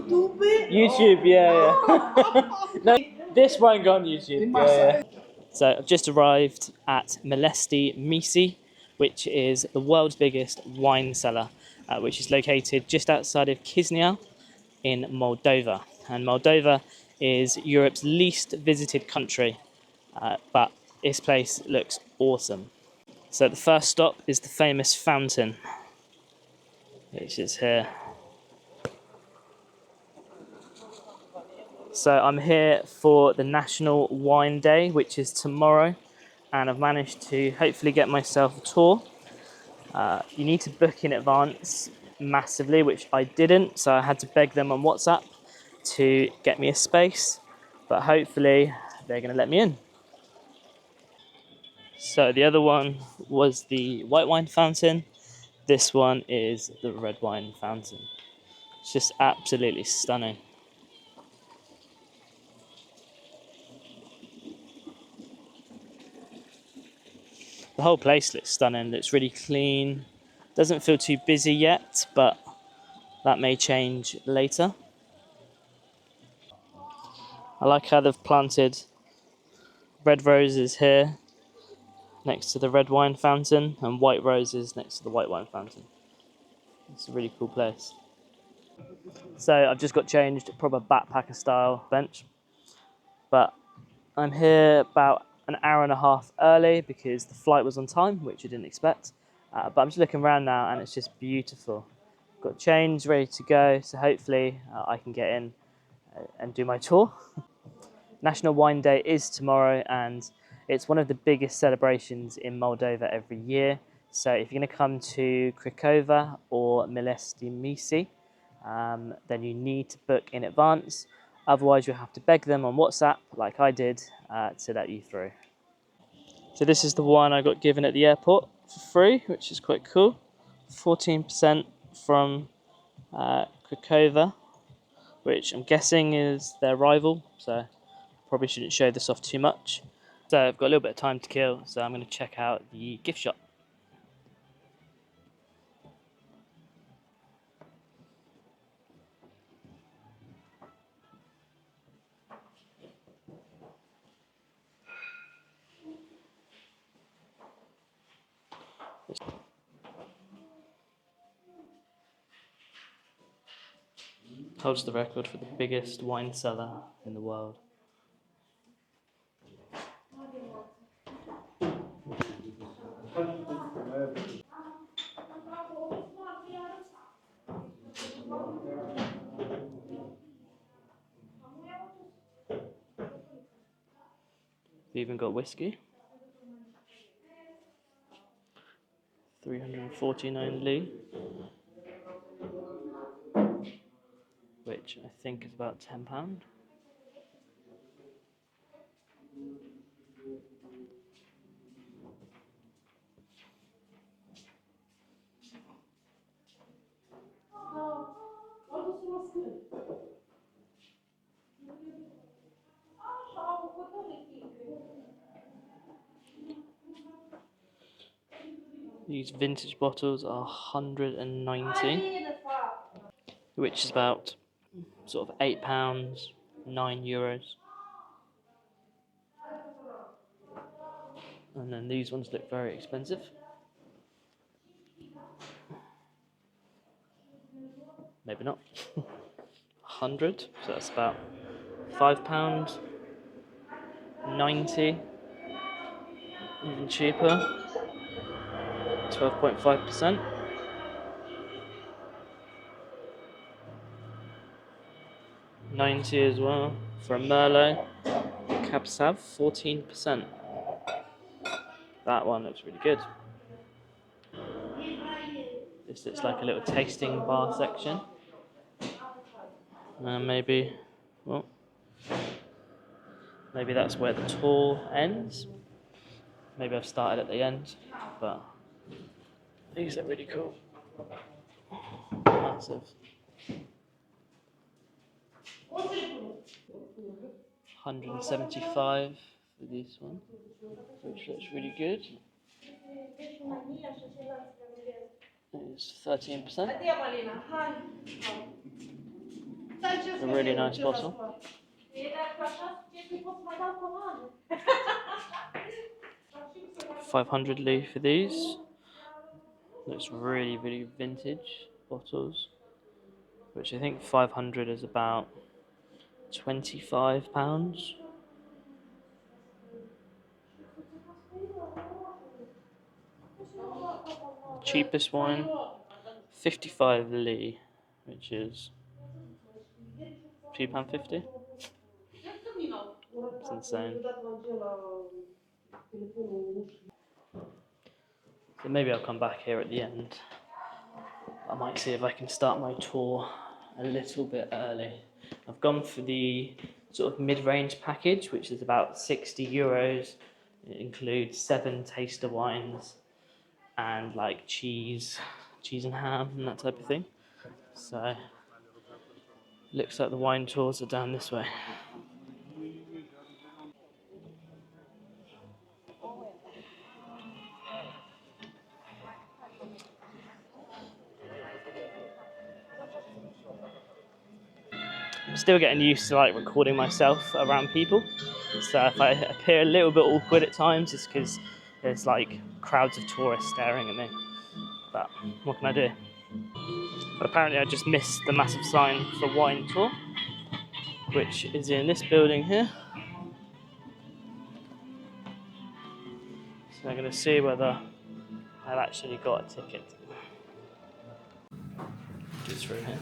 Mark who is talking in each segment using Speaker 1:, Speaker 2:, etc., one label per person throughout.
Speaker 1: YouTube, yeah. No, this won't go on YouTube. Yeah. So I've just arrived at Milestii Mici, which is the world's biggest wine cellar, which is located just outside of Chisinau in Moldova. And Moldova is Europe's least visited country, but this place looks awesome. So the first stop is the famous fountain, which is here. So I'm here for the National Wine Day, which is tomorrow, and I've managed to hopefully get myself a tour. You need to book in advance massively, which I didn't, so I had to beg them on WhatsApp to get me a space, but hopefully they're going to let me in. So the other one was the white wine fountain. This one is the red wine fountain. It's just absolutely stunning. The whole place looks stunning. It's really clean. Doesn't feel too busy yet, but that may change later. I like how they've planted red roses here next to the red wine fountain and white roses next to the white wine fountain. It's a really cool place. So I've just got changed, proper backpacker style bench, but I'm here about an hour and a half early because the flight was on time, which I didn't expect. But I'm just looking around now and it's just beautiful. Got changed, ready to go, so hopefully I can get in and do my tour. National Wine Day is tomorrow and it's one of the biggest celebrations in Moldova every year. So if you're going to come to Craiova or Milestii Mici, then you need to book in advance. Otherwise, you'll have to beg them on WhatsApp, like I did, to let you through. So this is the wine I got given at the airport for free, which is quite cool. 14% from Craiova, which I'm guessing is their rival, so probably shouldn't show this off too much. So I've got a little bit of time to kill, so I'm going to check out the gift shop. Holds the record for the biggest wine cellar in the world. We've even got whiskey. 349 Li, which I think is about £10. These vintage bottles are 190, which is about sort of £8, €9. And then these ones look very expensive. Maybe not. 100, so that's about £5, 90, even cheaper, 12.5%. 90 as well for a Merlot. Cab Sav, 14%. That one looks really good. This looks like a little tasting bar section. Maybe, well, maybe that's where the tour ends. Maybe I've started at the end, but these are really cool. Massive. 175 for this one, which looks really good. It's 13%. A really nice bottle. 500 li for these. Looks really, really vintage bottles, which I think 500 is about £25. Cheapest wine, 55 li, which is £2.50. It's insane. So maybe I'll come back here at the end. I might see if I can start my tour a little bit early. I've gone for the sort of mid-range package, which is about €60. It includes 7 taster wines and like cheese and ham and that type of thing. So looks like the wine tours are down this way. I'm still getting used to like recording myself around people. So if I appear a little bit awkward at times, it's because there's like crowds of tourists staring at me. But what can I do? But apparently I just missed the massive sign for wine tour, which is in this building here. So I'm going to see whether I've actually got a ticket. Just through here.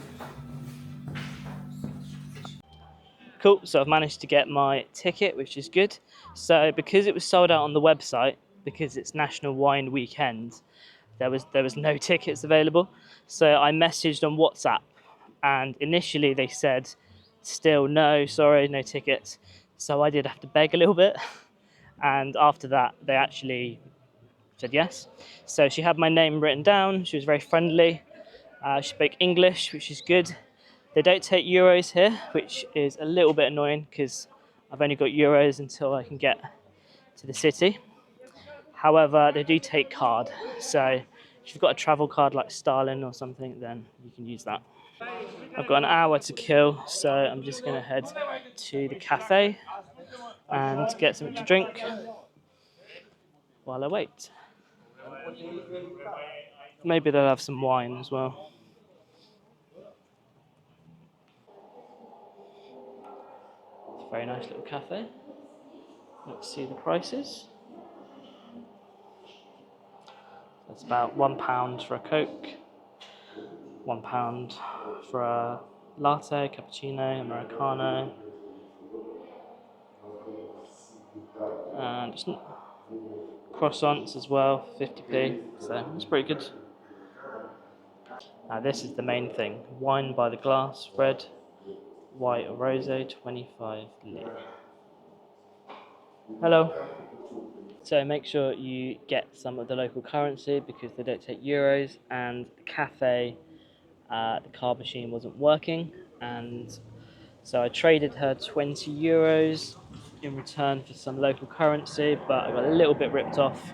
Speaker 1: Cool, so I've managed to get my ticket, which is good. So because it was sold out on the website, because it's National Wine Weekend, there was no tickets available. So I messaged on WhatsApp, and initially they said, still no, sorry, no tickets. So I did have to beg a little bit, and after that they actually said yes. So she had my name written down, she was very friendly, she spoke English, which is good. They don't take euros here, which is a little bit annoying because I've only got euros until I can get to the city. However, they do take card, so if you've got a travel card like Stalin or something, then you can use that. I've got an hour to kill, so I'm just going to head to the cafe and get something to drink while I wait. Maybe they'll have some wine as well. It's a very nice little cafe. Let's see the prices. That's about £1 for a Coke, £1 for a latte, cappuccino, Americano, and just croissants as well, 50p, so it's pretty good. Now this is the main thing, wine by the glass, red, white or rosé, 25 li. Hello. So make sure you get some of the local currency because they don't take euros, and the cafe, the card machine wasn't working, and so I traded her €20 in return for some local currency, but I got a little bit ripped off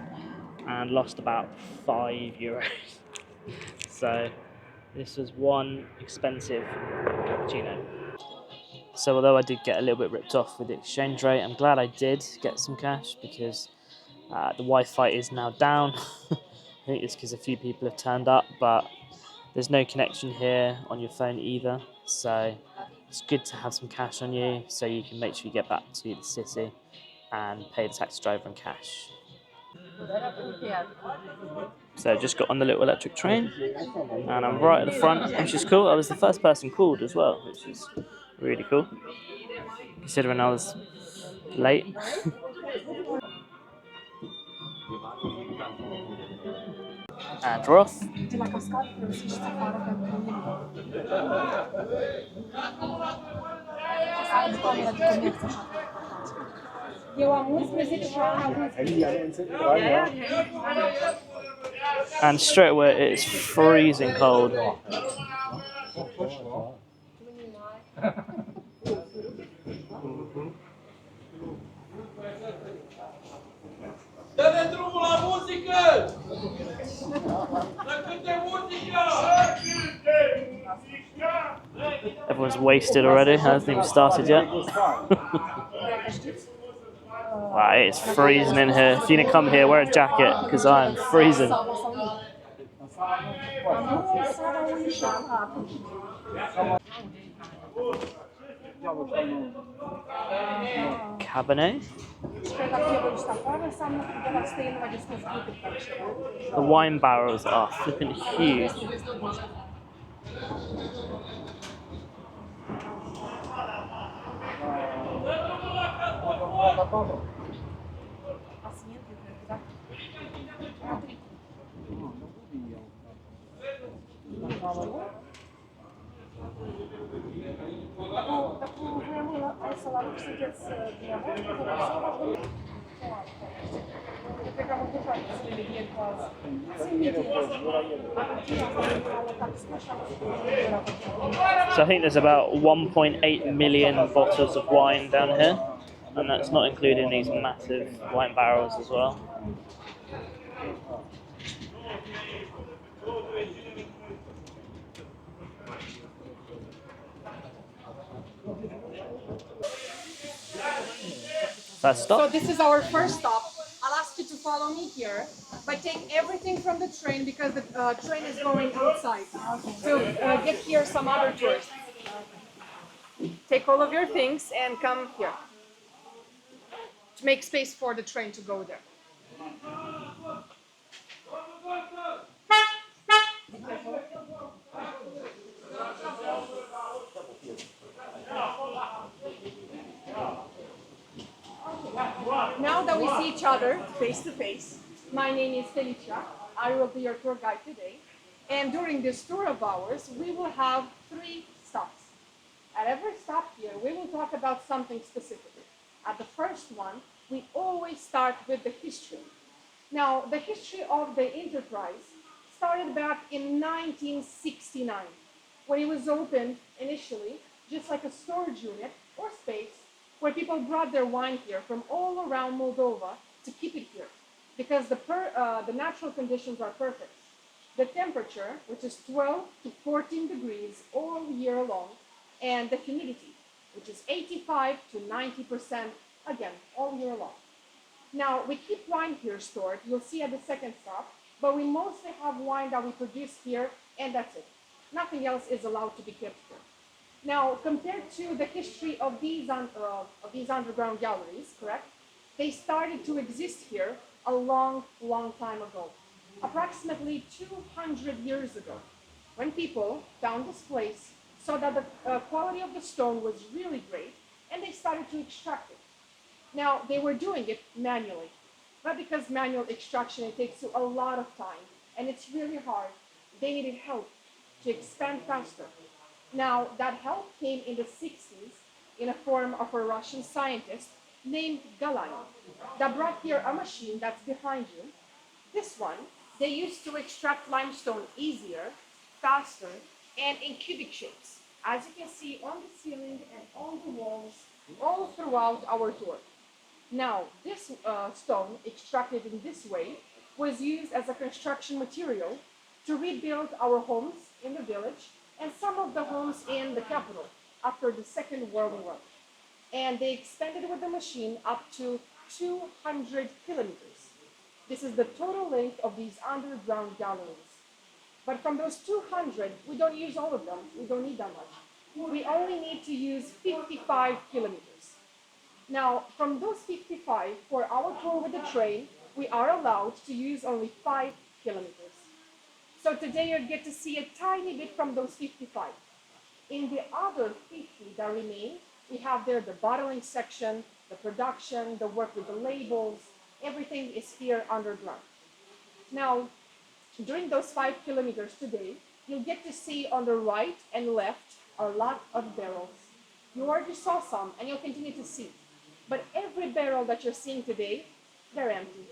Speaker 1: and lost about €5. So this was one expensive cappuccino. So although I did get a little bit ripped off with the exchange rate, I'm glad I did get some cash because the Wi-Fi is now down. I think it's because a few people have turned up, but there's no connection here on your phone either. So it's good to have some cash on you so you can make sure you get back to the city and pay the taxi driver in cash. So I just got on the little electric train and I'm right at the front, which is cool. I was the first person called as well, which is really cool, considering I was late. And we're off. And straight away it's freezing cold.
Speaker 2: Dă-ne drumul la muzică! Să cânte muzică!
Speaker 1: Everyone's wasted already, hasn't even started yet. Wow, it's freezing in here. If you're gonna come here, wear a jacket, because I'm freezing. Cabernet? The wine barrels are flipping huge. So I think there's about 1.8 million bottles of wine down here, and that's not including these massive wine barrels as well. First stop.
Speaker 2: So this is our first stop. I'll ask you to follow me here, but take everything from the train because the train is going outside. So get here some other tourists. Take all of your things and come here to make space for the train to go there. Now that we see each other face to face, my name is Felicia. I will be your tour guide today. And during this tour of ours, we will have 3 stops. At every stop here, we will talk about something specific. At the first one, we always start with the history. Now, the history of the enterprise started back in 1969, when it was opened initially just like a storage unit or space where people brought their wine here from all around Moldova to keep it here, because the natural conditions are perfect. The temperature, which is 12 to 14 degrees all year long, and the humidity, which is 85 to 90%, again, all year long. Now, we keep wine here stored, you'll see at the second stop, but we mostly have wine that we produce here, and that's it. Nothing else is allowed to be kept here. Now, compared to the history of these underground galleries, correct? They started to exist here a long, long time ago, approximately 200 years ago, when people found this place, saw that the quality of the stone was really great, and they started to extract it. Now, they were doing it manually, not because manual extraction, it takes a lot of time, and it's really hard. They needed help to expand faster. Now, that help came in the 60s in a form of a Russian scientist named Galayan that brought here a machine that's behind you. This one, they used to extract limestone easier, faster, and in cubic shapes, as you can see on the ceiling and on the walls, all throughout our tour. Now, this stone, extracted in this way, was used as a construction material to rebuild our homes in the village and some of the homes in the capital after the Second World War. And they expanded with the machine up to 200 kilometers. This is the total length of these underground galleries. But from those 200, we don't use all of them. We don't need that much. We only need to use 55 kilometers. Now, from those 55, for our tour with the train, we are allowed to use only 5 kilometers. So today you get to see a tiny bit from those 55. In the other 50 that remain, we have there the bottling section, the production, the work with the labels, everything is here underground. Now, during those 5 kilometers today, you'll get to see on the right and left a lot of barrels. You already saw some, and you'll continue to see. But every barrel that you're seeing today, they're empty.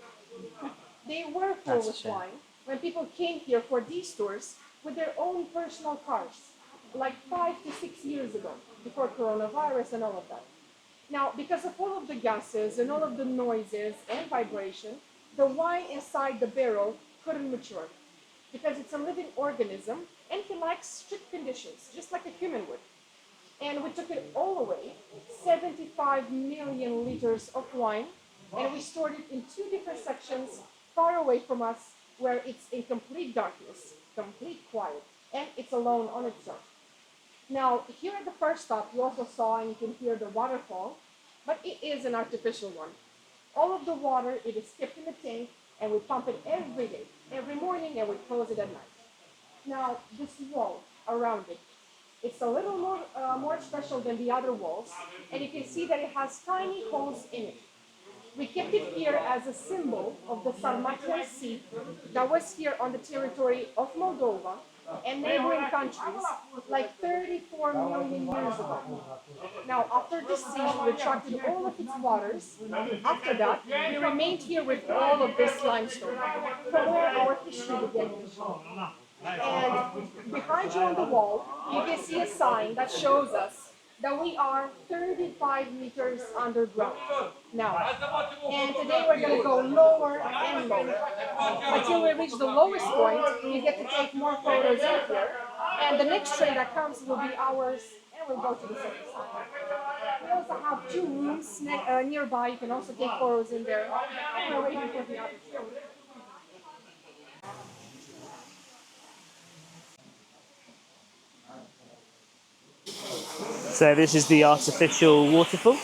Speaker 2: They were full with wine when people came here for these tours with their own personal cars, like 5 to 6 years ago, before coronavirus and all of that. Now, because of all of the gases and all of the noises and vibration, the wine inside the barrel couldn't mature, because it's a living organism and he likes strict conditions, just like a human would. And we took it all away, 75 million liters of wine, and we stored it in two different sections far away from us where it's in complete darkness, complete quiet, and it's alone on its own. Now, here at the first stop, you also saw and you can hear the waterfall, but it is an artificial one. All of the water, it is kept in the tank, and we pump it every day, every morning, and we close it at night. Now, this wall around it, it's a little more special than the other walls, and you can see that it has tiny holes in it. We kept it here as a symbol of the Sarmatian Sea that was here on the territory of Moldova and neighboring countries like 34 million years ago. Now, after the sea retracted all of its waters, after that, we remained here with all of this limestone, from where our history began. And behind you on the wall, you can see a sign that shows us that we are 35 meters underground now. And today we're going to go lower and lower until we reach the lowest point. You get to take more photos in here. And the next train that comes will be ours, and we'll go to the second stop. We also have two rooms nearby. You can also take photos in there. And we're waiting for the other train.
Speaker 1: So this is the artificial waterfall.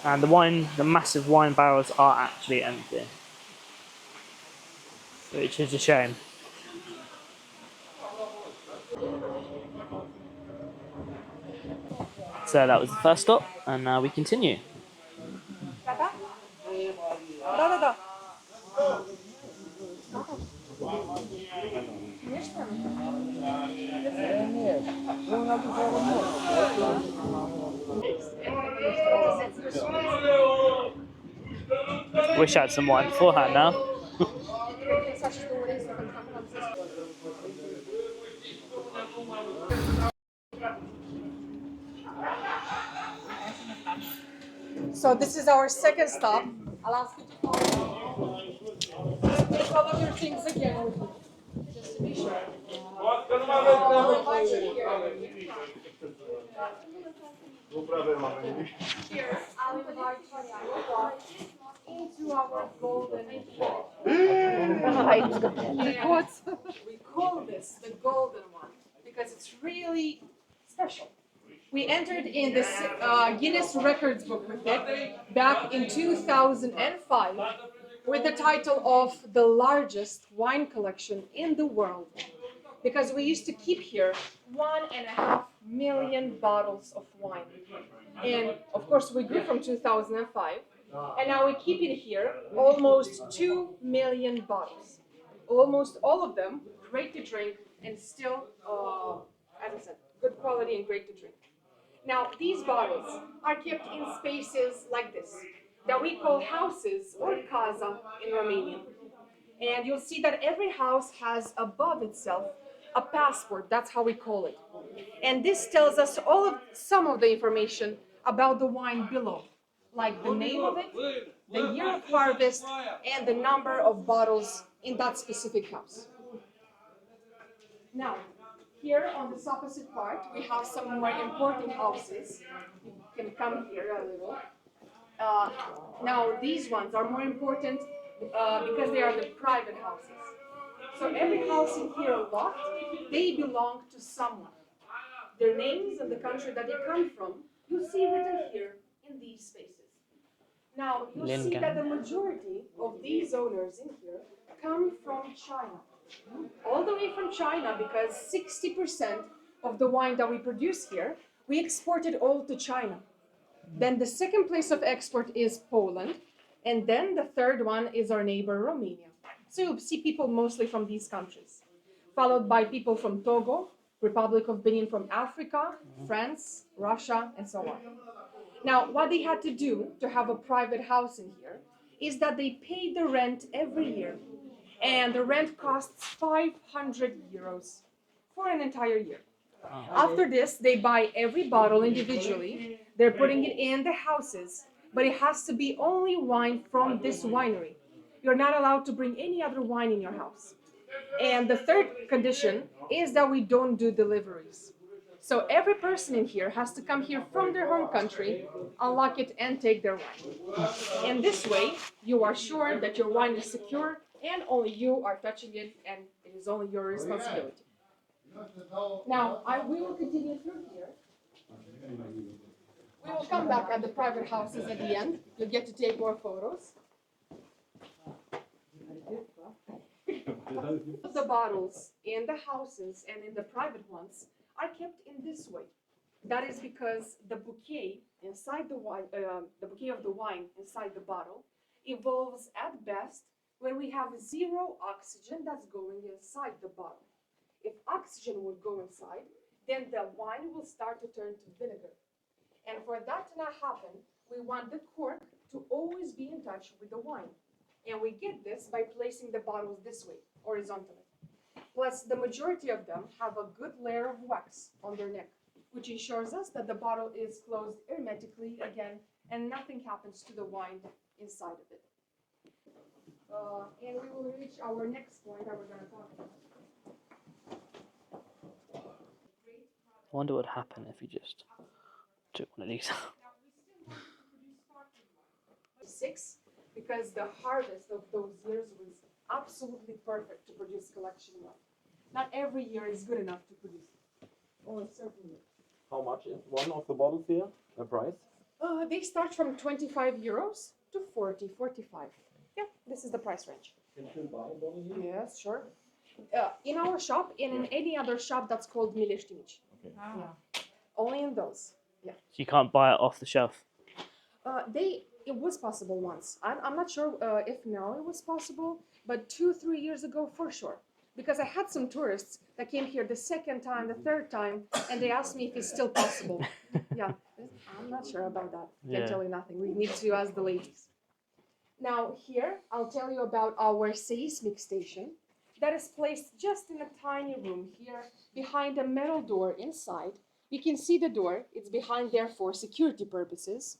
Speaker 1: And the massive wine barrels are actually empty, which is a shame. So that was the first stop, and now we continue. Wish I had some wine beforehand now.
Speaker 2: So this is our second stop. I'll ask you to take all of your things again with you, just to be sure. I'll invite you here. Here, I'll invite you into our golden we call this the golden one because it's really special. We entered in the Guinness Records book with it back in 2005 with the title of the largest wine collection in the world, because we used to keep here 1.5 million bottles of wine. And of course we grew from 2005, and now we keep it here almost 2 million bottles. Almost all of them great to drink and still, as I said, good quality and great to drink. Now, these bottles are kept in spaces like this, that we call houses or casa in Romanian. And you'll see that every house has above itself a passport, that's how we call it. And this tells us some of the information about the wine below, like the name of it, the year of harvest, and the number of bottles in that specific house. Now, here on this opposite part, we have some more important houses. You can come here a little. Now, these ones are more important because they are the private houses. So every house in here locked, they belong to someone. Their names and the country that they come from, you'll see written here in these spaces. Now, you'll see that the majority of these owners in here come from China. All the way from China, because 60% of the wine that we produce here, we export it all to China. Then the second place of export is Poland, and then the third one is our neighbor Romania. So you'll see people mostly from these countries, followed by people from Togo, Republic of Benin from Africa, France, Russia, and so on. Now, what they had to do to have a private house in here is that they paid the rent every year. And the rent costs 500 euros for an entire year. After this, they buy every bottle individually. They're putting it in the houses, but it has to be only wine from this winery. You're not allowed to bring any other wine in your house. And the third condition is that we don't do deliveries. So every person in here has to come here from their home country, unlock it, and take their wine. And this way, you are sure that your wine is secure and only you are touching it and it is only your responsibility. Now, we will continue through here. We will come back at the private houses at the end. You'll get to take more photos. The bottles in the houses and in the private ones are kept in this way. That is because the bouquet inside the wine, the bouquet of the wine inside the bottle, evolves at best when we have zero oxygen that's going inside the bottle. If oxygen would go inside, then the wine will start to turn to vinegar. And for that to not happen, we want the cork to always be in touch with the wine. And we get this by placing the bottles this way, horizontally. Plus, the majority of them have a good layer of wax on their neck, which ensures us that the bottle is closed hermetically again, and nothing happens to the wine inside of it. And we will reach our next point that we're going to talk about.
Speaker 1: I wonder what would happen if you just took one of these out.
Speaker 2: Six, because the harvest of those years was absolutely perfect to produce collection wine. Not every year is good enough to produce it. Only certain years.
Speaker 3: How much is one of the bottles here? The price?
Speaker 2: They start from 25 euros to 40, 45. Yeah, this is the price range.
Speaker 3: Can you buy a bottle here?
Speaker 2: Yes, sure. In our shop and in any other shop that's called Milestii Mici.
Speaker 3: Okay.
Speaker 2: Yeah. Only in those. Yeah.
Speaker 1: So you can't buy it off the shelf.
Speaker 2: It was possible once. I'm not sure if now it was possible, but 2-3 years ago for sure. Because I had some tourists that came here the second time, the third time, and they asked me if it's still possible. Yeah, I'm not sure about that. Can't tell you nothing. We need to ask the ladies. Now here, I'll tell you about our seismic station that is placed just in a tiny room here behind a metal door inside. You can see the door. It's behind there for security purposes.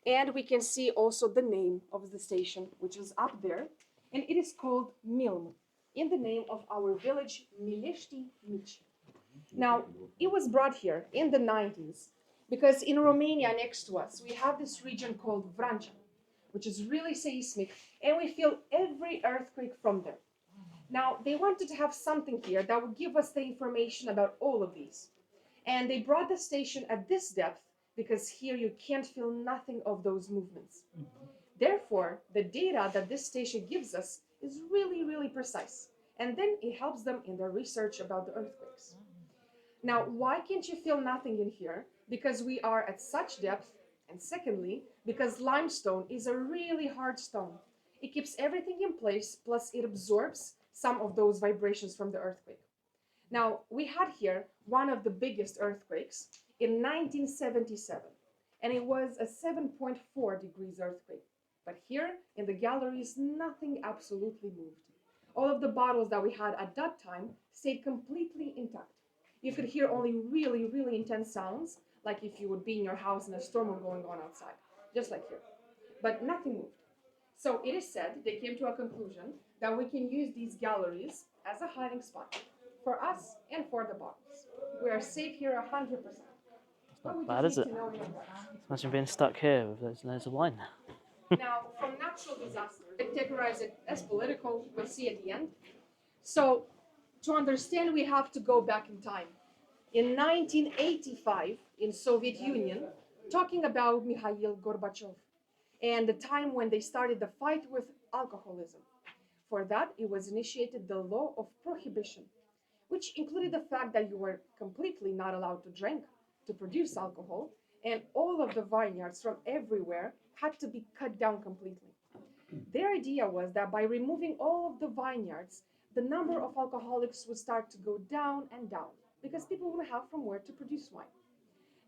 Speaker 2: And we can see also the name of the station, which is up there. And it is called Milm, in the name of our village, Milestii Mici. Now, it was brought here in the 90s because in Romania next to us, we have this region called Vrancea, which is really seismic, and we feel every earthquake from there. Now, they wanted to have something here that would give us the information about all of these. And they brought the station at this depth because here you can't feel nothing of those movements. Therefore, the data that this station gives us is really, really precise. And then it helps them in their research about the earthquakes. Now, why can't you feel nothing in here? Because we are at such depth. And secondly, because limestone is a really hard stone. It keeps everything in place, plus it absorbs some of those vibrations from the earthquake. Now, we had here one of the biggest earthquakes in 1977, and it was a 7.4 degrees earthquake. But here in the galleries, nothing absolutely moved. All of the bottles that we had at that time stayed completely intact. You could hear only really, really intense sounds, like if you would be in your house and a storm were going on outside, just like here. But nothing moved. So it is said, they came to a conclusion that we can use these galleries as a hiding spot for us and for the bottles. We are safe here 100%.
Speaker 1: Not bad, is it? Imagine being stuck here with those loads of wine.
Speaker 2: Now, from natural disaster, they categorize it as political. We'll see at the end. So, to understand, we have to go back in time. In 1985, in Soviet Union, talking about Mikhail Gorbachev, and the time when they started the fight with alcoholism. For that, it was initiated the law of prohibition, which included the fact that you were completely not allowed to drink, to produce alcohol, and all of the vineyards from everywhere had to be cut down completely. Their idea was that by removing all of the vineyards, the number of alcoholics would start to go down and down, because people would have from where to produce wine.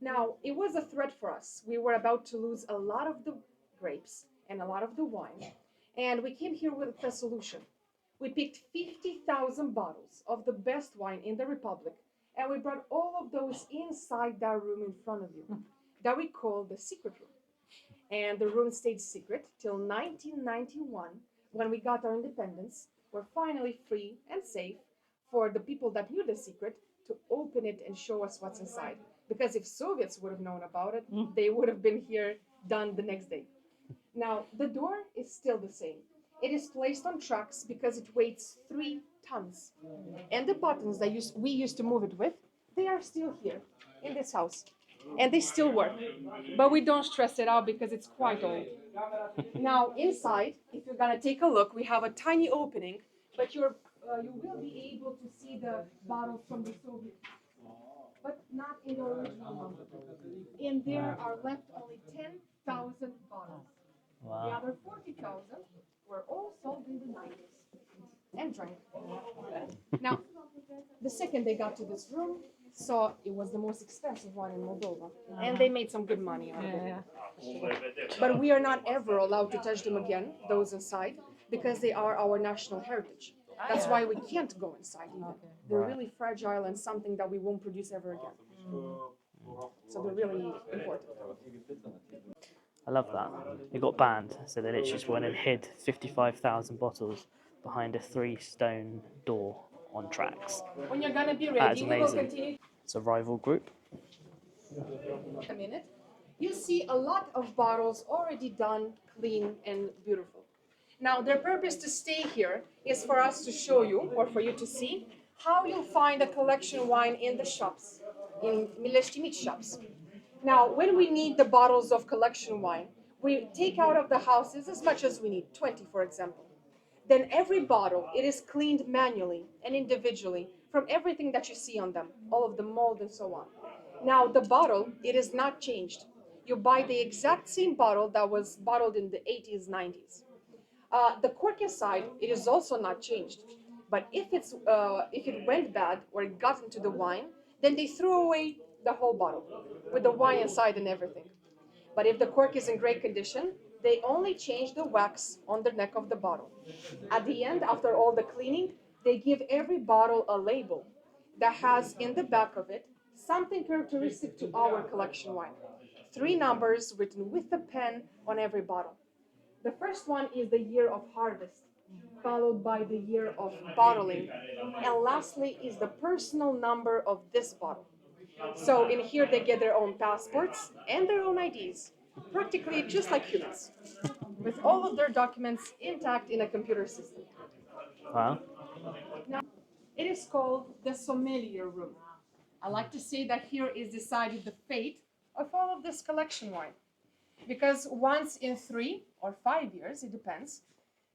Speaker 2: Now, it was a threat for us. We were about to lose a lot of the grapes and a lot of the wine, and we came here with a solution. We picked 50,000 bottles of the best wine in the Republic, and we brought all of those inside that room in front of you, that we call the secret room. And the room stayed secret till 1991, when we got our independence, we're finally free and safe for the people that knew the secret to open it and show us what's inside. Because if Soviets would have known about it, they would have been here done the next day. Now, the door is still the same. It is placed on tracks because it weighs 3 tons. And the buttons that we used to move it with, they are still here in this house. And they still work. But we don't stress it out because it's quite old. Now, inside, if you're going to take a look, we have a tiny opening, but you will be able to see the bottles from the Soviets. But not in the original number. In there are left only 10,000 bottles.
Speaker 1: Wow.
Speaker 2: The other 40,000 were all sold in the 90s and drank. Now, the second they got to this room, saw it was the most expensive one in Moldova, and they made some good money out of it. But we are not ever allowed to touch them again, those inside, because they are our national heritage. That's why we can't go inside even. They're really fragile and something that we won't produce ever again. So they're really important.
Speaker 1: I love that. It got banned, so they literally just went and hid 55,000 bottles behind a 3-stone door on tracks.
Speaker 2: When you're gonna be
Speaker 1: That
Speaker 2: ready,
Speaker 1: is
Speaker 2: we will
Speaker 1: amazing.
Speaker 2: continue.
Speaker 1: It's a rival group.
Speaker 2: A minute. You see a lot of bottles already done, clean, and beautiful. Now, their purpose to stay here is for us to show you, or for you to see, how you'll find a collection wine in the shops, in Milestii Mici shops. Now, when we need the bottles of collection wine, we take out of the houses as much as we need, 20 for example. Then every bottle, it is cleaned manually and individually from everything that you see on them, all of the mold and so on. Now, the bottle, it is not changed. You buy the exact same bottle that was bottled in the 80s, 90s. The cork inside, it is also not changed. But if it went bad or it got into the wine, then they threw away the whole bottle with the wine inside and everything. But if the cork is in great condition, they only change the wax on the neck of the bottle. At the end, after all the cleaning, they give every bottle a label that has in the back of it something characteristic to our collection wine. 3 numbers written with a pen on every bottle. The first one is the year of harvest, followed by the year of bottling, and lastly is the personal number of this bottle. So in here they get their own passports and their own IDs, practically just like humans, with all of their documents intact in a computer system.
Speaker 1: Wow.
Speaker 2: Now, it is called the sommelier room. I like to say that here is decided the fate of all of this collection wine. Because once in 3 or 5 years, it depends,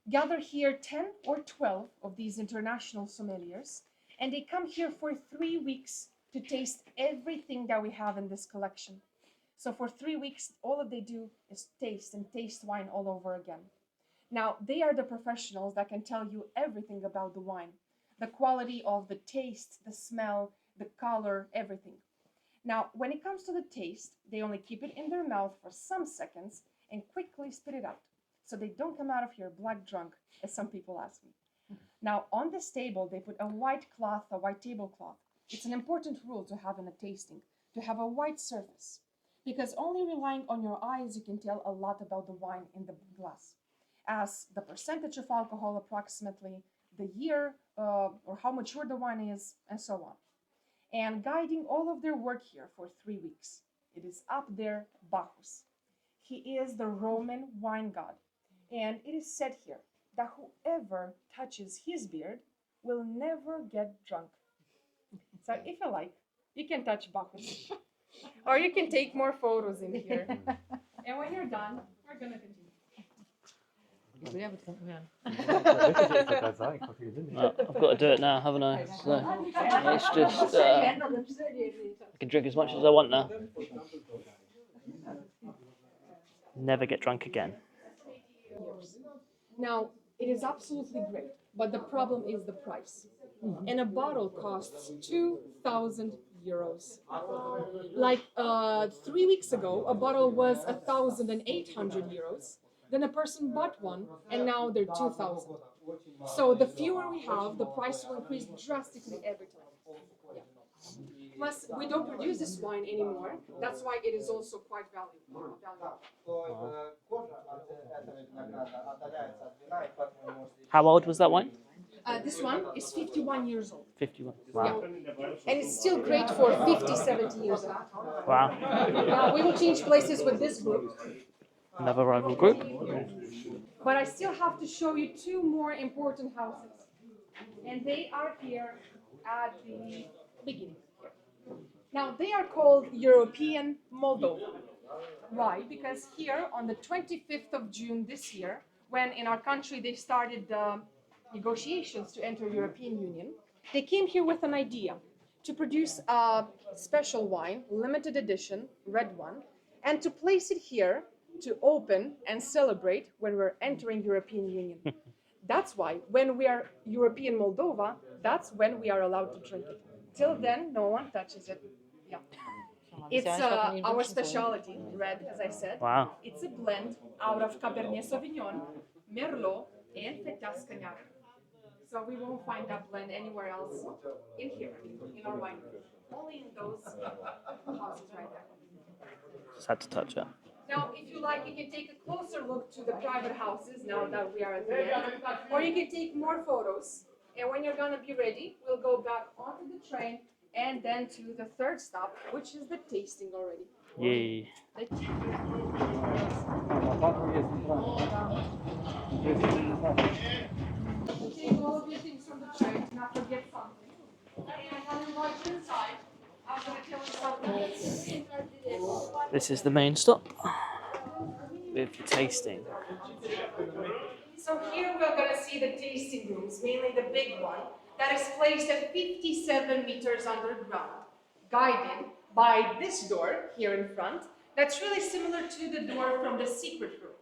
Speaker 2: gather here 10 or 12 of these international sommeliers, and they come here for 3 weeks to taste everything that we have in this collection. So for 3 weeks, all they do is taste and taste wine all over again. Now, they are the professionals that can tell you everything about the wine, the quality of the taste, the smell, the color, everything. Now, when it comes to the taste, they only keep it in their mouth for some seconds and quickly spit it out, so they don't come out of here black drunk, as some people ask me. Now, on this table, they put a white cloth, a white tablecloth. It's an important rule to have in a tasting, to have a white surface, because only relying on your eyes, you can tell a lot about the wine in the glass, as the percentage of alcohol approximately, the year, or how mature the wine is, and so on. And guiding all of their work here for 3 weeks, it is up there, Bacchus. He is the Roman wine god, and it is said here that whoever touches his beard will never get drunk. So if you like, you can touch Bacchus, or you can take more photos in here. And when you're done, we're gonna continue.
Speaker 1: I've got to do it now, haven't I? So it's just I can drink as much as I want now. Never get drunk again.
Speaker 2: Now, it is absolutely great, but the problem is the price. And a bottle costs 2,000 euros. Like 3 weeks ago, a bottle was 1,800 euros. Then a person bought one, and now they're 2,000. So the fewer we have, the price will increase drastically every time. Yeah. Plus, we don't produce this wine anymore. That's why it is also quite valuable.
Speaker 1: How old was that wine?
Speaker 2: This one is 51 years old.
Speaker 1: 51. Wow.
Speaker 2: And it's still great for 50, 70 years old.
Speaker 1: Wow.
Speaker 2: Now we will change places with this group.
Speaker 1: Another rival group.
Speaker 2: But I still have to show you two more important houses. And they are here at the beginning. Now they are called European Moldova. Why? Because here on the 25th of June this year, when in our country they started the negotiations to enter European Union, they came here with an idea to produce a special wine, limited edition, red one, and to place it here to open and celebrate when we're entering European Union. That's why when we are European Moldova, that's when we are allowed to drink it. Till then, no one touches it. Yeah. It's our specialty, red, as I said.
Speaker 1: Wow.
Speaker 2: It's a blend out of Cabernet Sauvignon, Merlot, and Fetească Neagră. So we won't find that blend anywhere else in here, in our wine. Only in those houses right there.
Speaker 1: Just had to touch it.
Speaker 2: Now, if you like, you can take a closer look to the private houses now that we are at the end. Or you can take more photos. And when you're going to be ready, we'll go back onto the train and then to the third stop, which is the tasting already.
Speaker 1: Yay.
Speaker 2: Take all of your things from the train, do not forget something. And I'll invite you inside. I'm going to tell you something.
Speaker 1: This is the main stop with the tasting.
Speaker 2: So here we're going to see the tasting rooms, mainly the big one, that is placed at 57 meters underground, guided by this door here in front, that's really similar to the door from the secret room,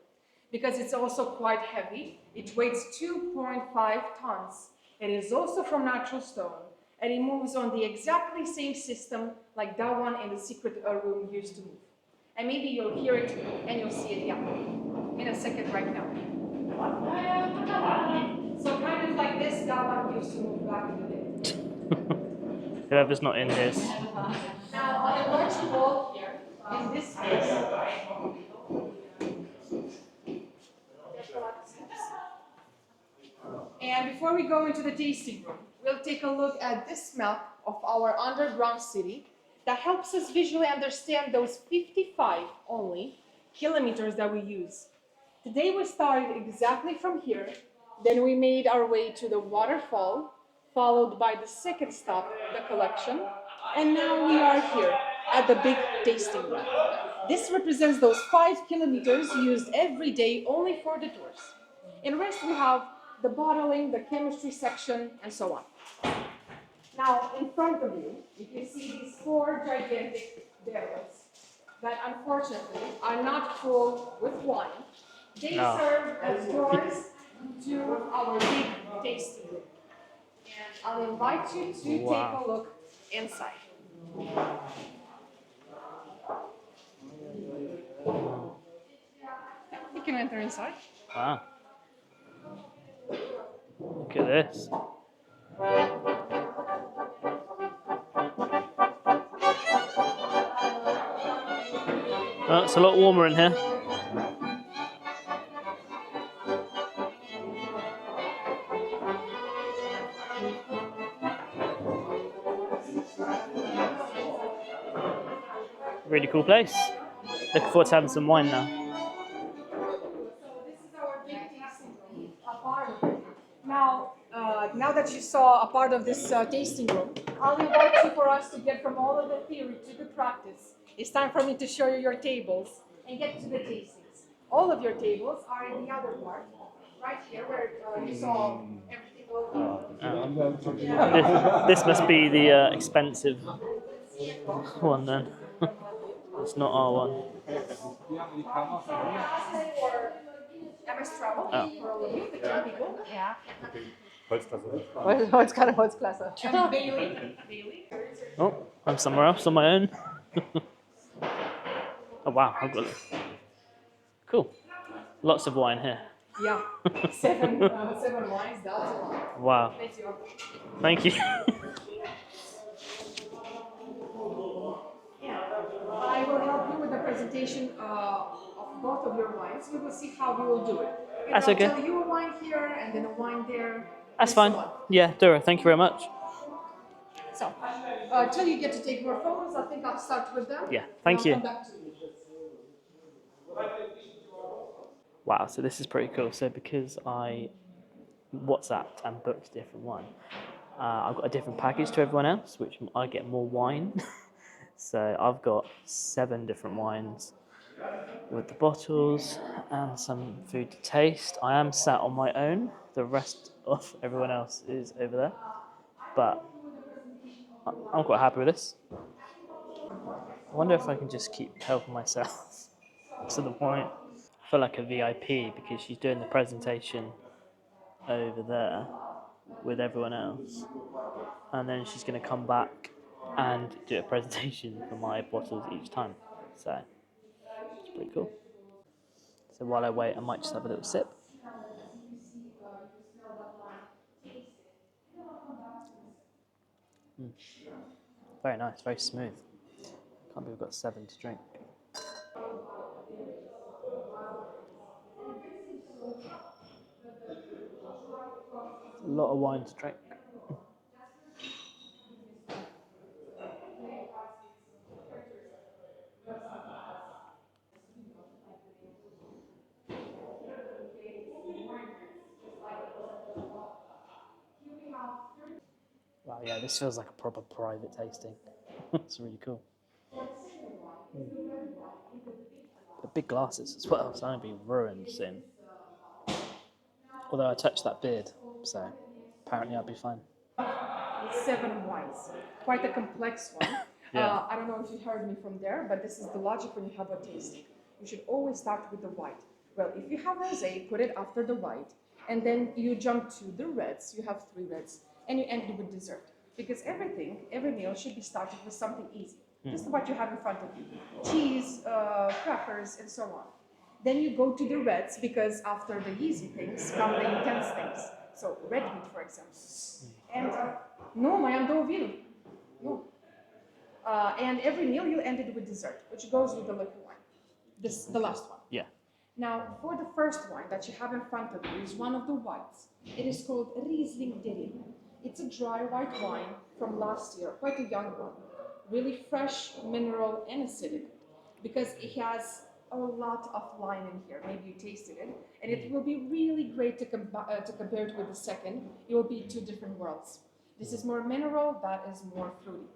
Speaker 2: because it's also quite heavy. It weighs 2.5 tons. It is also from natural stone, and it moves on the exactly same system like that one in the secret room used to move. And maybe you'll hear it and you'll see it, yeah, in a second right now. So kind of like this, that one used to move back in the day.
Speaker 1: Whoever's not in this.
Speaker 2: Now on the large wall here, in this space, there's a lot of steps. And before we go into the tasting room, we'll take a look at this map of our underground city that helps us visually understand those 55 only kilometers that we use. Today we started exactly from here, then we made our way to the waterfall, followed by the second stop, the collection, and now we are here at the big tasting room. This represents those 5 kilometers used every day only for the tours. In the rest we have the bottling, the chemistry section, and so on. Now, in front of you, you can see these 4 gigantic barrels that unfortunately are not full with wine. They serve as doors to our big tasting room. And I'll invite you to take a look inside. You can enter inside.
Speaker 1: Wow. Look at this. Well, it's a lot warmer in here. Really cool place. Looking forward to having some wine now.
Speaker 2: So this is our big tasting room, a part of it. Now that you saw a part of this tasting room, I'll invite you for us to get from all of the theory to the practice. It's time for me to show you your tables and get to the tastings. All of your tables are in the other part, right here where you saw everything over.
Speaker 1: This must be the expensive one then. It's not our one.
Speaker 2: For MS Travel, for all of you, the 10 people.
Speaker 4: Ja.
Speaker 2: Holzklasse. And Bailey.
Speaker 1: Oh, I'm somewhere else on my own. Oh wow, I've got it. Cool. Lots of wine here.
Speaker 2: Yeah, 7 wines, that's a lot.
Speaker 1: Wow. Thank you.
Speaker 2: I will help you with the presentation of both of your wines. We will see how we will do it.
Speaker 1: That's
Speaker 2: I'll
Speaker 1: okay.
Speaker 2: tell you a wine here and then a wine there,
Speaker 1: That's
Speaker 2: and
Speaker 1: fine.
Speaker 2: so on.
Speaker 1: Yeah, Dura, thank you very much.
Speaker 2: So, till you get to take more photos, I think I'll start with them.
Speaker 1: Yeah,
Speaker 2: and
Speaker 1: thank
Speaker 2: I'll
Speaker 1: you.
Speaker 2: come back to you.
Speaker 1: Wow, so this is pretty cool. So because I WhatsApped and booked a different one, I've got a different package to everyone else, which I get more wine. So I've got 7 different wines with the bottles and some food to taste. I am sat on my own. The rest of everyone else is over there. But I'm quite happy with this. I wonder if I can just keep helping myself to the wine. I feel like a VIP because she's doing the presentation over there with everyone else. And then she's going to come back and do a presentation for my bottles each time. So it's pretty cool. So while I wait, I might just have a little sip. Very nice, very smooth. Can't believe we've got 7 to drink. A lot of wine to drink. Wow, yeah, this feels like a proper private tasting. It's really cool. The big glasses as well, so I'm going to be ruined soon. Although I touched that beard, so apparently I'll be fine.
Speaker 2: 7 wines, quite a complex one.
Speaker 1: Yeah.
Speaker 2: I don't know if you heard me from there, but this is the logic when you have a tasting. You should always start with the white. Well, if you have rosé, put it after the white, and then you jump to the reds. You have 3 reds, and you end with dessert. Because every meal should be started with something easy, just what you have in front of you: cheese, crackers, and so on. Then you go to the reds because after the easy things come the intense things. So red meat, for example. And no, mai am două vinuri. No. And every meal you end it with dessert, which goes with the liquor wine. This the last one.
Speaker 1: Yeah.
Speaker 2: Now, for the first wine that you have in front of you is one of the whites. It is called Riesling Derin. It's a dry white wine from last year, quite a young one. Really fresh, mineral, and acidic, because it has a lot of lime in here. Maybe you tasted it, and it will be really great to compare it with the second. It will be 2 different worlds. This is more mineral, that is more fruity.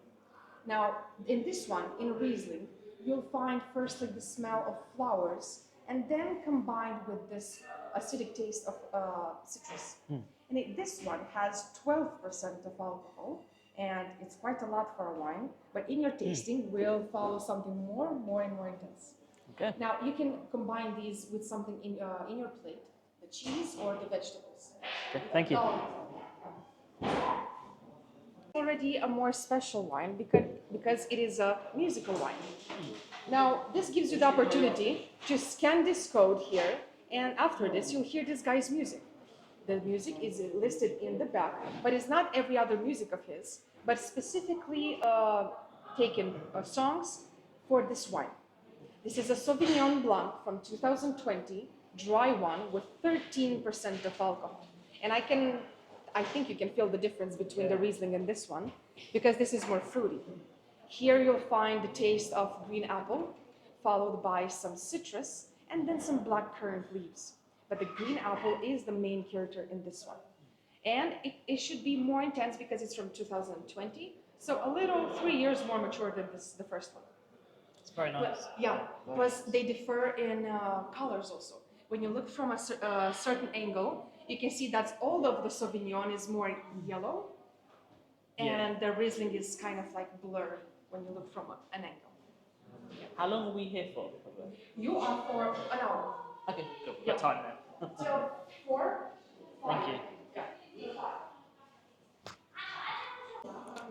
Speaker 2: Now, in this one, in Riesling, you'll find firstly the smell of flowers, and then combined with this acidic taste of citrus. And this one has 12% of alcohol, and it's quite a lot for a wine, but in your tasting will follow something more and more intense.
Speaker 1: Okay.
Speaker 2: Now, you can combine these with something in your plate, the cheese or the vegetables.
Speaker 1: Okay, thank you.
Speaker 2: Already a more special wine because it is a musical wine. Now, this gives you the opportunity to scan this code here, and after this, you'll hear this guy's music. The music is listed in the back, but it's not every other music of his, but specifically taken songs for this wine. This is a Sauvignon Blanc from 2020, dry one with 13% of alcohol. And I think you can feel the difference between the Riesling and this one, because this is more fruity. Here you'll find the taste of green apple, followed by some citrus, and then some black currant leaves. But the green apple is the main character in this one. And it should be more intense because it's from 2020, so a little 3 years more mature than the first one.
Speaker 1: It's very nice.
Speaker 2: Yeah, plus they differ in colors also. When you look from a certain angle, you can see that all of the Sauvignon is more yellow, and the Riesling is kind of like blurred when you look from an angle.
Speaker 1: How long are we here for?
Speaker 2: You are for an hour.
Speaker 1: Okay, cool. We've got time then.
Speaker 2: Till 4.
Speaker 1: Thank you.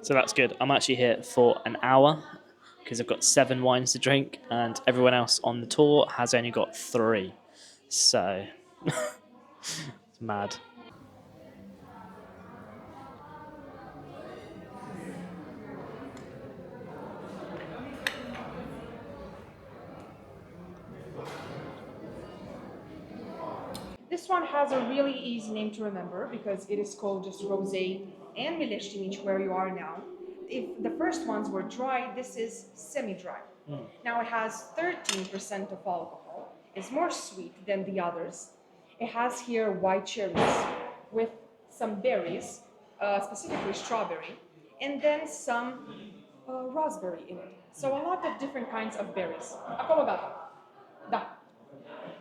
Speaker 1: So that's good. I'm actually here for an hour because I've got 7 wines to drink, and everyone else on the tour has only got 3. So it's mad.
Speaker 2: This this one has a really easy name to remember because it is called just Rosé and Milestii Mici, where you are now. If the first ones were dry, this is semi-dry. Now it has 13% of alcohol. It's more sweet than the others. It has here white cherries with some berries, specifically strawberry, and then some raspberry in it. So a lot of different kinds of berries. Acolo gata. Da.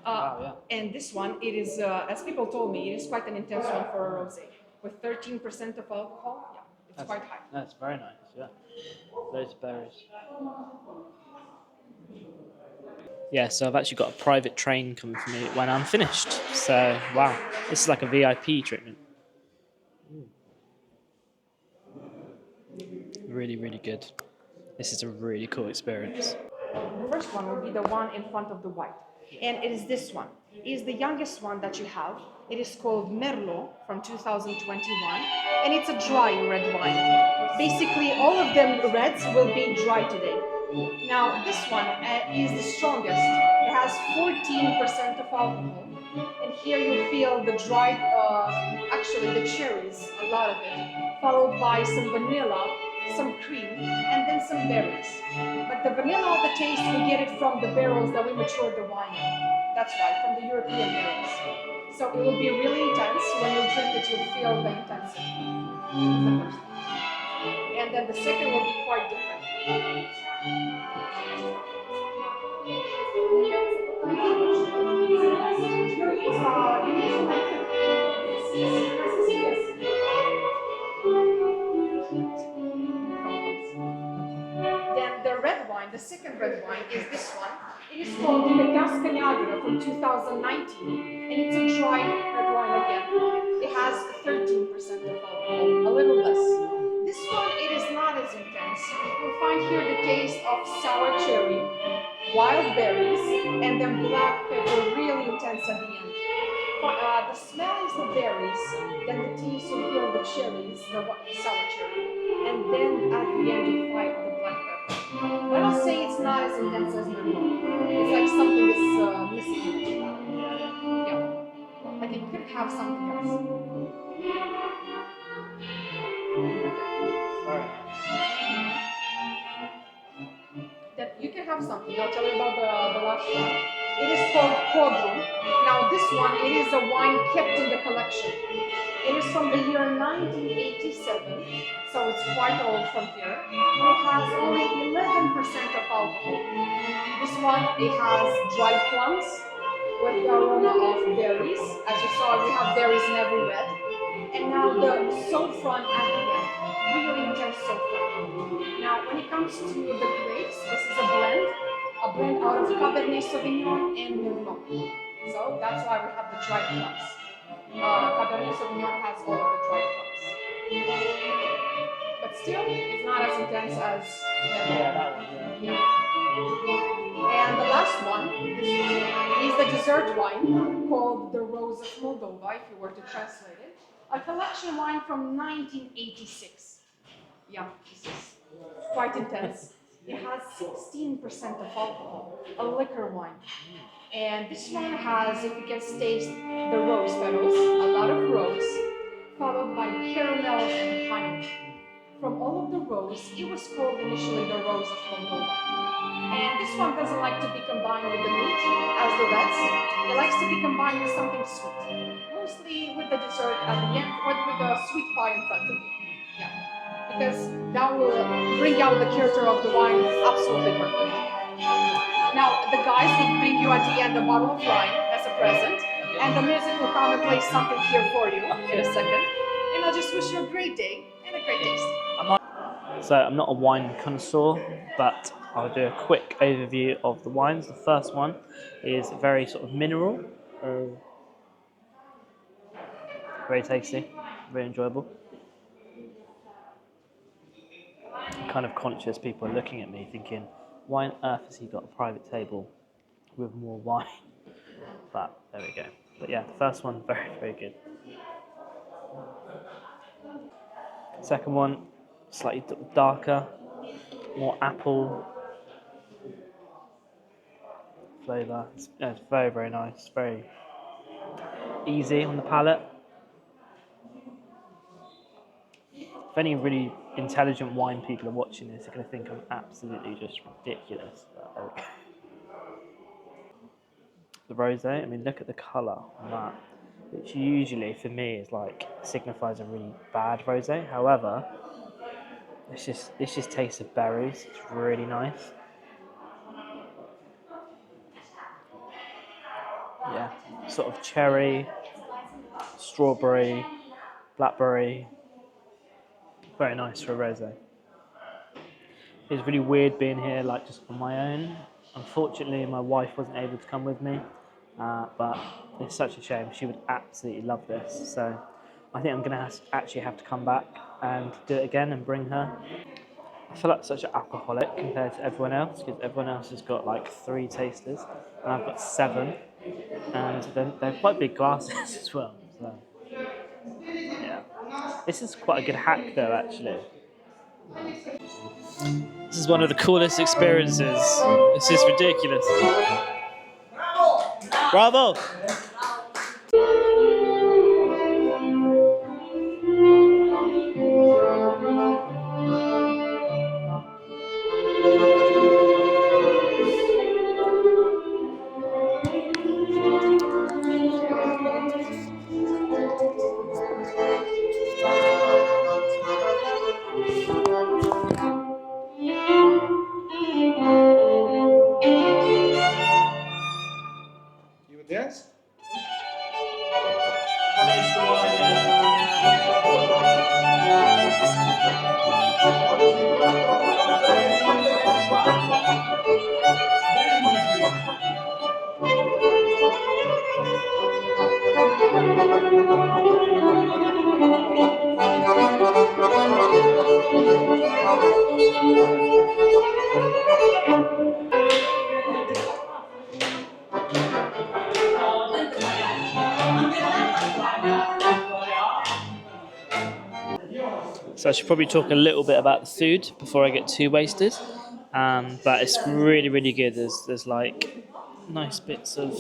Speaker 1: Wow, yeah.
Speaker 2: And this one, it is, as people told me, it is quite an intense one for a rosé. With 13% of alcohol, yeah, it's quite high.
Speaker 1: That's very nice, yeah. Loads of berries. Yeah, so I've actually got a private train coming for me when I'm finished. So, wow, this is like a VIP treatment. Really, really good. This is a really cool experience.
Speaker 2: The first one will be the one in front of the white. And it is this one. It is the youngest one that you have. It is called Merlot from 2021. And it's a dry red wine. Basically, all of them reds will be dry today. Now, this one is the strongest. It has 14% of alcohol. And here you feel the dried, actually the cherries, a lot of it, followed by some vanilla, some cream, and then some berries. But the vanilla, the taste, we get it from the barrels that we matured the wine in. That's right, from the European barrels. So it will be really intense. When you drink it, you'll feel the intensity. That's the first thing. And then the second will be quite different. Then the red wine, the second red wine is this one. It is called Cascanagra from 2019, and it's a dry red wine again. It has 13% of alcohol, a little less. This one, it is not as intense. You'll find here the taste of sour cherry, wild berries, and then black pepper, really intense at the end. The smell is the berries, then the taste you feel the cherries, the sour cherry, and then at the end you find the black pepper. But I'll say it's not as intense as Merlot. It's like something is missing. Yeah, like it could have something else. That you can have something. I'll tell you about the last one. It is called Codru. Now this one, it is a wine kept in the collection. It is from the year 1987, so it's quite old from here. And it has only 11% of alcohol. This one, it has dried plums with the aroma of berries. As you saw, we have berries in every red. And now the saffron at the end, really intense saffron. Now, when it comes to the grapes, this is a blend out of Cabernet Sauvignon and Merlot. So that's why we have the dried plums. Cabernet Sauvignon has all of the dried plums. But still, it's not as intense as Merlot. Yeah. And the last one, this one, is the dessert wine called the Rose of Moldova, if you were to translate it. A collection wine from 1986. Yeah, this is quite intense. It has 16% of alcohol, a liquor wine. And this one has, if you can taste the rose petals, a lot of rose, followed by caramel and honey. From all of the rose, it was called initially the Rose of Moldova. And this one doesn't like to be combined with the meat, as the reds. It likes to be combined with something sweet. Mostly with the dessert at the end, or with the sweet pie in front of you. Yeah. Because that will bring out the character of the wine absolutely perfect. Now, the guys will bring you at the end a bottle of wine as a present, and the music will come and play something here for you in a second. And I'll just wish you a great day and a great taste.
Speaker 1: So I'm not a wine connoisseur, but I'll do a quick overview of the wines. The first one is very sort of mineral, very tasty, very enjoyable. Kind of conscious people are looking at me thinking, why on earth has he got a private table with more wine? But there we go. But yeah, the first one, very, very good. Second one, slightly darker, more apple flavour. It's very, very nice. Very easy on the palate. If any really intelligent wine people are watching this, they're going to think I'm absolutely just ridiculous. But there we go. The rosé, I mean, look at the colour on that, which usually for me is like signifies a really bad rosé. However, this just tastes of berries. It's really nice. Yeah, sort of cherry, strawberry, blackberry. Very nice for a rosé. It's really weird being here like just on my own. Unfortunately, my wife wasn't able to come with me, but it's such a shame. She would absolutely love this. So I think I'm going to actually have to come back and do it again and bring her. I feel like such an alcoholic compared to everyone else because everyone else has got like 3 tasters and I've got 7, and they're quite big glasses as well. So yeah, this is quite a good hack though actually. This is one of the coolest experiences. This is ridiculous. Bravo!
Speaker 4: You would dance?
Speaker 1: So I should probably talk a little bit about the food before I get too wasted. But it's really, really good. There's like nice bits of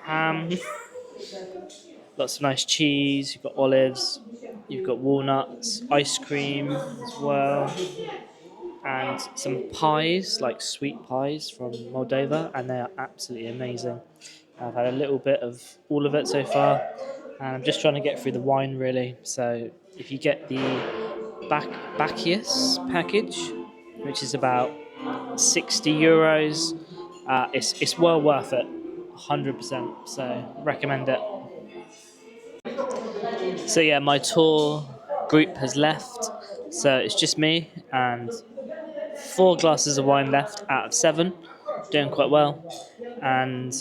Speaker 1: ham, lots of nice cheese. You've got olives, you've got walnuts, ice cream as well, and some pies, like sweet pies from Moldova, and they are absolutely amazing. I've had a little bit of all of it so far, and I'm just trying to get through the wine really. So if you get the Bacchius package, which is about €60, it's well worth it, 100%. So recommend it. So yeah, my tour group has left, so it's just me and 4 glasses of wine left out of 7, doing quite well. And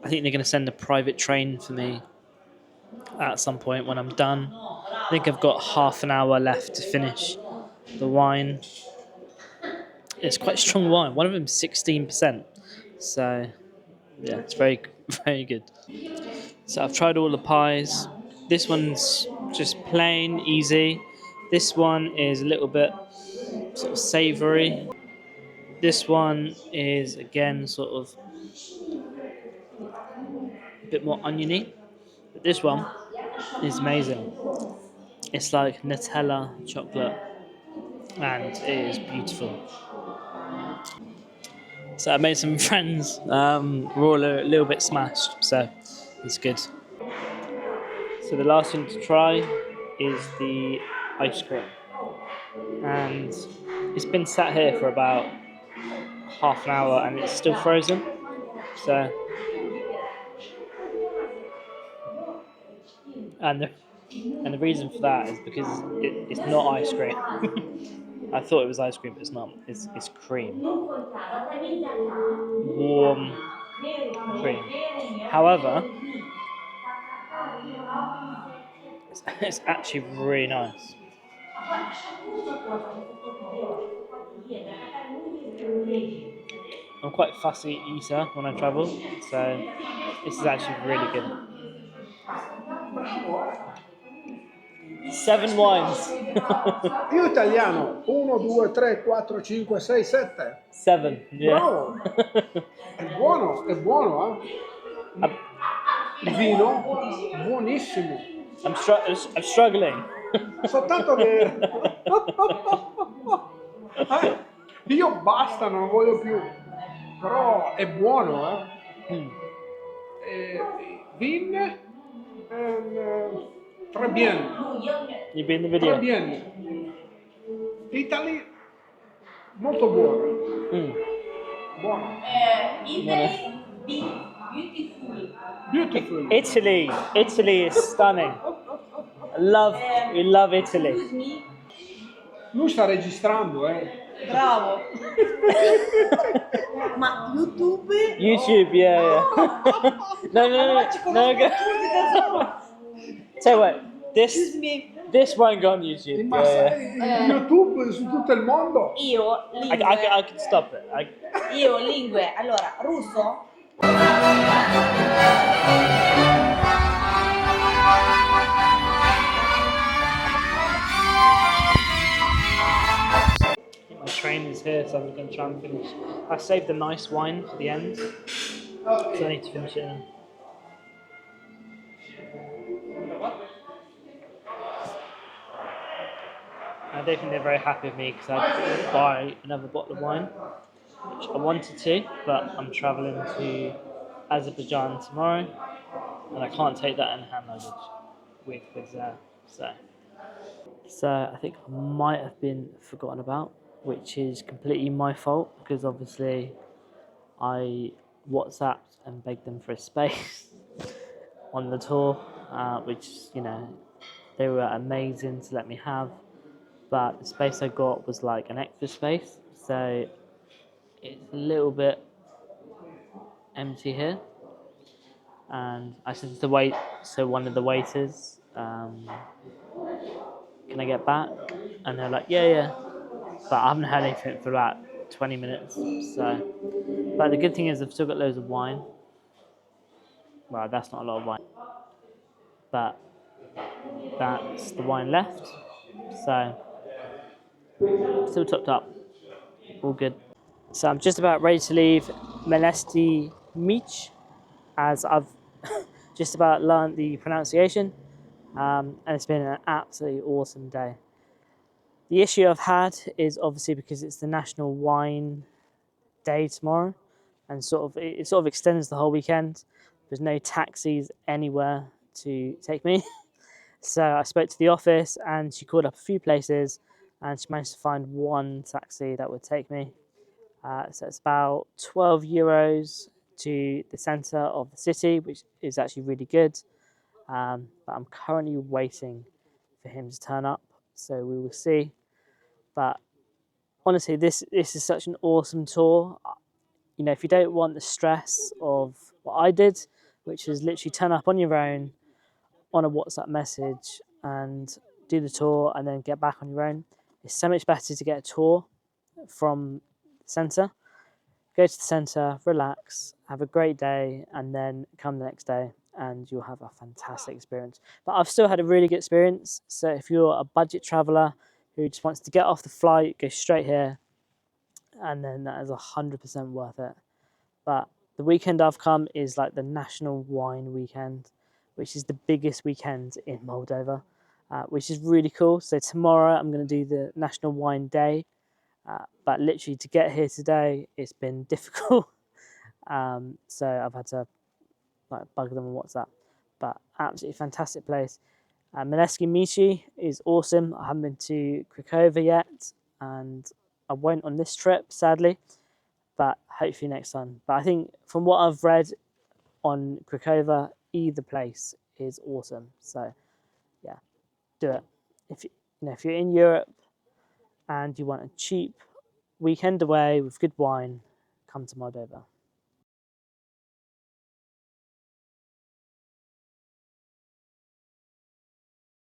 Speaker 1: I think they're going to send a private train for me at some point when I'm done. I think I've got half an hour left to finish the wine. It's quite strong wine. One of them 16%. So yeah, it's very, very good. So I've tried all the pies. This one's just plain, easy. This one is a little bit sort of savoury. This one is again sort of a bit more oniony. But this one is amazing. It's like Nutella chocolate and it is beautiful. So I made some friends. We're all a little bit smashed, so it's good. So the last thing to try is the ice cream, and it's been sat here for about half an hour and it's still frozen. So and the reason for that is because it's not ice cream. I thought it was ice cream, but it's not. It's cream, warm cream. However, it's actually really nice. I'm quite a fussy eater when I travel, so this is actually really good. 7 wines.
Speaker 4: Io italiano. 1, 2, 3, 4, 5, 6, 7.
Speaker 1: 7, yeah.
Speaker 4: Bravo. È buono, eh? il vino, buonissimo.
Speaker 1: I'm struggling.
Speaker 4: Soltanto che io basta, non voglio più. Però è buono, Vin, très bien,
Speaker 1: You've been in the
Speaker 4: très
Speaker 1: video.
Speaker 4: bien. Italy, molto buono. Buono.
Speaker 5: Italy, beautiful.
Speaker 4: Beautiful.
Speaker 1: Italy is stunning. We love Italy.
Speaker 5: Excuse me.
Speaker 4: Lui sta registrando,
Speaker 5: Bravo. Ma YouTube?
Speaker 1: YouTube, yeah. No, go. Tell you what,
Speaker 5: Excuse me.
Speaker 1: this won't go on YouTube.
Speaker 4: Ma YouTube su tutto il mondo.
Speaker 5: Io
Speaker 1: I
Speaker 5: lingue.
Speaker 1: can stop it.
Speaker 5: Io lingue. Allora, russo?
Speaker 1: My train is here, so I'm going to try and finish. I saved a nice wine for the end, so I need to finish it now. I don't think they're very happy with me because I didn't buy another bottle of wine, which I wanted to, but I'm travelling to Azerbaijan tomorrow, and I can't take that in hand luggage with So I think I might have been forgotten about, which is completely my fault because obviously I WhatsApped and begged them for a space on the tour, which, you know, they were amazing to let me have, but the space I got was like an extra space, so it's a little bit empty here. And I said to one of the waiters, can I get back? And they're like, yeah. But I haven't had anything for about 20 minutes. So, but the good thing is I've still got loads of wine. Well, that's not a lot of wine, but that's the wine left. So, still topped up. All good. So I'm just about ready to leave Milestii Mici, as I've just about learned the pronunciation. And it's been an absolutely awesome day. The issue I've had is obviously because it's the National Wine Day tomorrow, and it sort of extends the whole weekend. There's no taxis anywhere to take me. So I spoke to the office and she called up a few places and she managed to find one taxi that would take me. So it's about 12 euros to the centre of the city, which is actually really good. But I'm currently waiting for him to turn up, so we will see. But honestly, this is such an awesome tour. You know, if you don't want the stress of what I did, which is literally turn up on your own on a WhatsApp message and do the tour and then get back on your own, it's so much better to get a tour from the centre. Go to the centre, relax, have a great day, and then come the next day and you'll have a fantastic experience. But I've still had a really good experience. So if you're a budget traveller who just wants to get off the flight, go straight here, and then that is 100% worth it. But the weekend I've come is like the National Wine Weekend, which is the biggest weekend in Moldova, which is really cool. So tomorrow I'm going to do the National Wine Day. But literally to get here today, it's been difficult. So I've had to bug them on WhatsApp. But absolutely fantastic place. Milestii Mici is awesome. I haven't been to Cracovia yet, and I won't on this trip, sadly. But hopefully next time. But I think from what I've read on Cracovia, either place is awesome. So yeah, do it. If you're in Europe and you want a cheap weekend away with good wine, come to Moldova.